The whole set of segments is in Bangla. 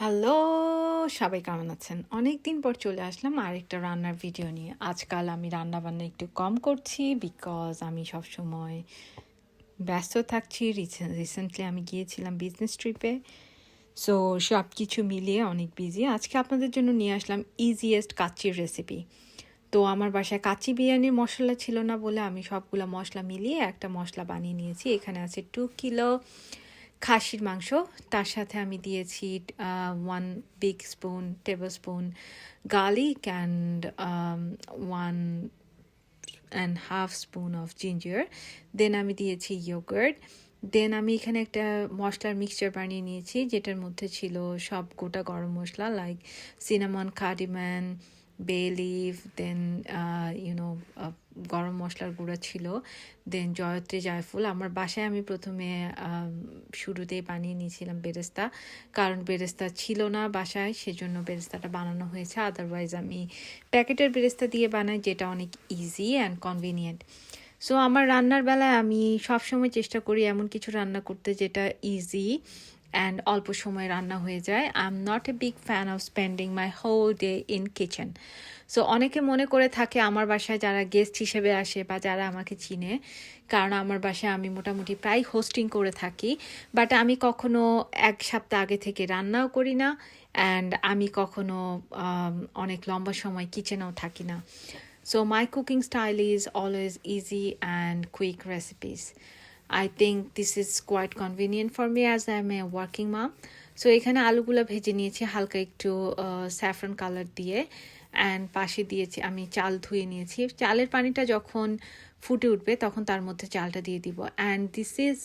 হ্যালো! সবাই কেমন আছেন? অনেকদিন পর চলে আসলাম আরেকটা রান্নার ভিডিও নিয়ে। আজকাল আমি রান্নাবান্না একটু কম করছি বিকজ আমি সবসময় ব্যস্ত থাকছি। রিসেন্টলি আমি গিয়েছিলাম বিজনেস ট্রিপে। সো সব কিছু মিলিয়ে অনেক বিজি। আজকে আপনাদের জন্য নিয়ে আসলাম ইজিয়েস্ট কাচ্চির রেসিপি। তো আমার বাসায় কাচ্চি বিরিয়ানির মশলা ছিল না বলে আমি সবগুলা মশলা মিলিয়ে একটা মশলা বানিয়ে নিয়েছি। এখানে আছে 2 কিলো খাসির মাংস, তার সাথে আমি দিয়েছি 1 big spoon table spoon garlic and 1.5 spoon of ginger. Then আমি দিয়েছি ইয়োগার্ট। দেন আমি এখানে একটা মশলার মিক্সচার বানিয়ে নিয়েছি, যেটার মধ্যে ছিল সব গোটা গরম মশলা লাইক সিনামন, কার্ডিম্যান, বে লিভ, দেন গরম মশলার গুঁড়া ছিল, দেন জয়ত্রী, জায়ফল। আমার বাসায় আমি প্রথমে শুরুতেই বানিয়ে নিয়েছিলাম বেরেস্তা, কারণ বেরেস্তা ছিল না বাসায়, সেজন্য বেরেস্তাটা বানানো হয়েছে। আদারওয়াইজ আমি প্যাকেটের বেরেস্তা দিয়ে বানাই, যেটা অনেক ইজি অ্যান্ড কনভিনিয়েন্ট। সো আমার রান্নার বেলায় আমি সবসময় চেষ্টা করি এমন কিছু রান্না করতে যেটা ইজি অ্যান্ড অল্প সময় রান্না হয়ে যায়। I am not a big fan of spending my whole day in kitchen. So অনেকে মনে করে থাকে আমার বাসায় যারা গেস্ট হিসেবে আসে বা যারা আমাকে চিনে, কারণ আমার বাসায় আমি মোটামুটি প্রায় হোস্টিং করে থাকি, বাট আমি কখনো এক সপ্তাহ আগে থেকে রান্নাও করি না অ্যান্ড আমি কখনো অনেক লম্বা সময় কিচেনেও থাকি না। So my cooking style is always easy and quick recipes. I think this is quite convenient for me as I'm a working mom. So এখানে আলুগুলো ভেজে নিয়েছি হালকা একটু স্যাফরন কালার দিয়ে, অ্যান্ড পাশে দিয়েছি আমি চাল ধুয়ে নিয়েছি। চালের পানিটা যখন ফুটে উঠবে তখন তার মধ্যে চালটা দিয়ে দিব। And this is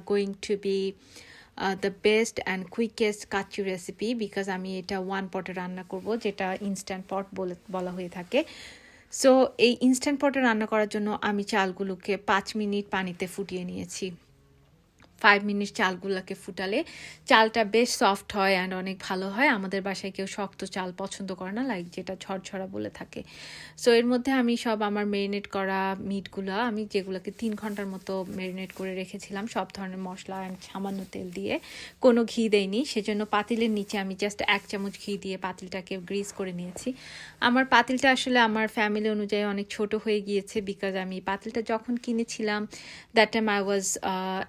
going to B the best and quickest kacchi recipe because আমি এটা ওয়ান পটে রান্না করব, যেটা ইনস্ট্যান্ট পট বলা হয়ে থাকে। সো এই ইনস্ট্যান্ট পটে রান্না করার জন্য আমি চালগুলোকে 5 মিনিট পানিতে ফুটিয়ে নিয়েছি। 5 মিনিট চালগুলোকে ফুটালে চালটা বেশ সফট হয় অ্যান্ড অনেক ভালো হয়। আমাদের বাসায় কেউ শক্ত চাল পছন্দ করে না, লাইক যেটা ঝরঝরা বলে থাকে। সো এর মধ্যে আমি সব আমার মেরিনেট করা মিটগুলো, আমি যেগুলোকে 3 ঘন্টার মতো মেরিনেট করে রেখেছিলাম সব ধরনের মশলা অ্যান্ড সামান্য তেল দিয়ে, কোনো ঘি দেয়নি, সেজন্য পাতিলের নিচে আমি জাস্ট 1 চামচ ঘি দিয়ে পাতিলটাকে গ্রিস করে নিয়েছি। আমার পাতিলটা আসলে আমার ফ্যামিলি অনুযায়ী অনেক ছোট হয়ে গিয়েছে বিকজ আমি পাতিলটা যখন কিনেছিলাম that time I was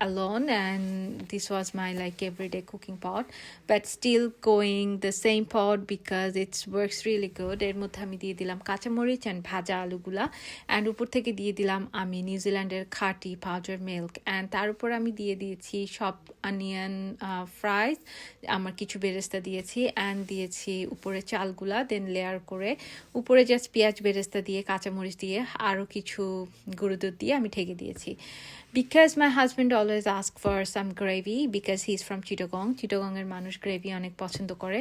alone and this was my like everyday cooking pot, but still going the same pot because it works really good. এর মধ্যে আমি দিয়ে দিলাম কাঁচামরিচ অ্যান্ড ভাজা আলুগুলা, অ্যান্ড উপর থেকে দিয়ে দিলাম আমি নিউজিল্যান্ডের খাঁটি পাউডার মিল্ক, অ্যান্ড তার উপর আমি দিয়ে দিয়েছি সব অনিয়ন ফ্রাইজ, আমার কিছু বেরেস্তা দিয়েছি, অ্যান্ড দিয়েছি উপরে চালগুলা, দেন লেয়ার করে উপরে জাস্ট পেঁয়াজ বেরেস্তা দিয়ে কাঁচামরিচ দিয়ে আরও কিছু গুঁড়ো দুধ দিয়ে আমি ঢেকে দিয়েছি। Because my husband always asks for some gravy because he's from Chittagong. চিটাগংয়ের মানুষ গ্রেভি অনেক পছন্দ করে,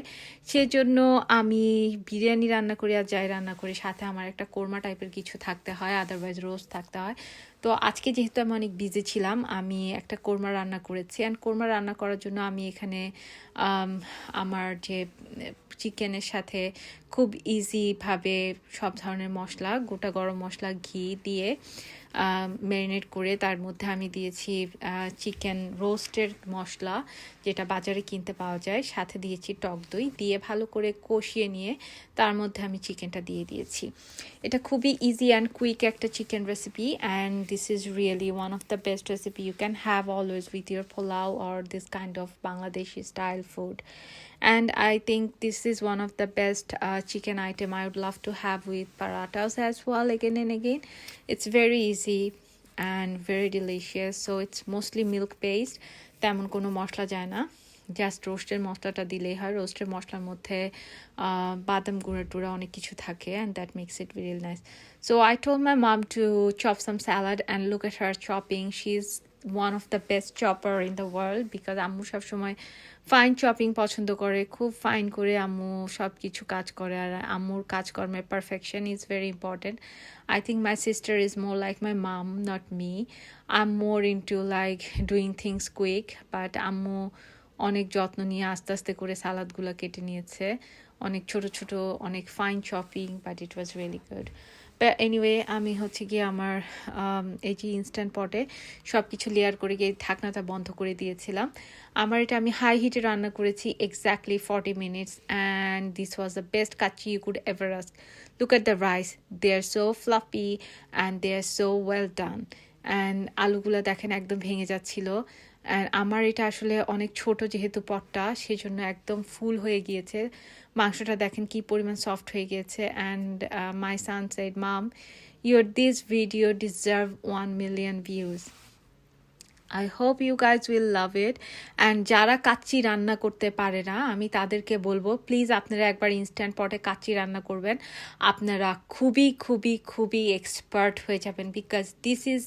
সেজন্য আমি বিরিয়ানি রান্না করি আর যাই রান্না করি সাথে আমার একটা কোরমা টাইপের কিছু থাকতে হয়, আদারওয়াইজ রোস্ট থাকতে হয়। তো আজকে যেহেতু আমি অনেক বিজি ছিলাম, আমি একটা কোরমা রান্না করেছি, অ্যান্ড কোরমা রান্না করার জন্য আমি এখানে আমার যে চিকেনের সাথে খুব ইজিভাবে সব ধরনের মশলা, গোটা গরম মশলা, ঘি দিয়ে ম্যারিনেট করে তার মধ্যে আমি দিয়েছি চিকেন রোস্টের মশলা, যেটা বাজারে কিনতে পাওয়া যায়, সাথে দিয়েছি টক দই দিয়ে ভালো করে কষিয়ে নিয়ে তার মধ্যে আমি চিকেনটা দিয়ে দিয়েছি। এটা খুবই ইজি অ্যান্ড কুইক একটা chicken recipe, and this is really one of the best recipe you can have always with your pulao or this kind of Bangladeshi style food. And I think this is one of the best chicken item I would love to have with parathas as well, again and again. It's very easy and very delicious. So it's mostly milk based, তেমন কোনো মশলা যায় না, জাস্ট রোস্টের মশলাটা দিলেই হয়। রোস্টের মশলার মধ্যে বাদাম গুঁড়া টুড়া অনেক কিছু থাকে, and that makes it really nice. So I told my mom to chop some salad, and look at her chopping. She's one of the best chopper in the world because আম্মু সবসময় ফাইন চপিং পছন্দ করে, খুব ফাইন করে আম্মু সব কিছু কাজ করে, আর আম্মুর কাজকর্মের perfection is very important. I think my sister is more like my mum, not me. I am more into like doing things quick, but আম্মু অনেক যত্ন নিয়ে আস্তে আস্তে করে সালাদগুলো কেটে নিয়েছে, অনেক ছোট ছোট, অনেক fine chopping, but it was really good. Anyway আমি হচ্ছে গিয়ে আমার এই যে ইনস্ট্যান্ট পটে সব কিছু লেয়ার করে গিয়ে ঢাকনাটা বন্ধ করে দিয়েছিলাম। আমার এটা আমি হাই হিটে রান্না করেছি exactly 40 minutes and this was the best kacchi you could ever ask. Look at the rice, they are so fluffy and they are so well done. And আলুগুলো দেখেন একদম ভেঙে যাচ্ছিল। অ্যান্ড আমার এটা আসলে অনেক ছোট যেহেতু পটটা, সেজন্য একদম ফুল হয়ে গিয়েছে। মাংসটা দেখেন কি পরিমাণ সফট হয়ে গিয়েছে। And my son said, mum, your this video deserve 1 million views. I hope you guys will love it. And যারা কাচ্চি রান্না করতে পারে না, আমি তাদেরকে বলবো প্লিজ আপনারা একবার ইনস্ট্যান্ট পটে কাচ্চি রান্না করবেন। আপনারা খুবই খুবই খুবই এক্সপার্ট হয়ে যাবেন, because this is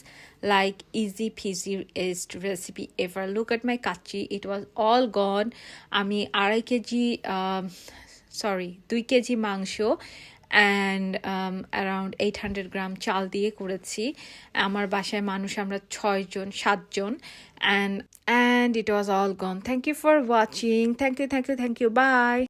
like easy peasiest recipe ever. Look at my kacchi, it was all gone. আমি 2 কেজি মাংস অ্যান্ড অ্যারাউন্ড 800 গ্রাম চাল দিয়ে করেছি। আমার বাসায় মানুষ আমরা 7 জন and it was all gone. Thank you for watching. Thank you, by.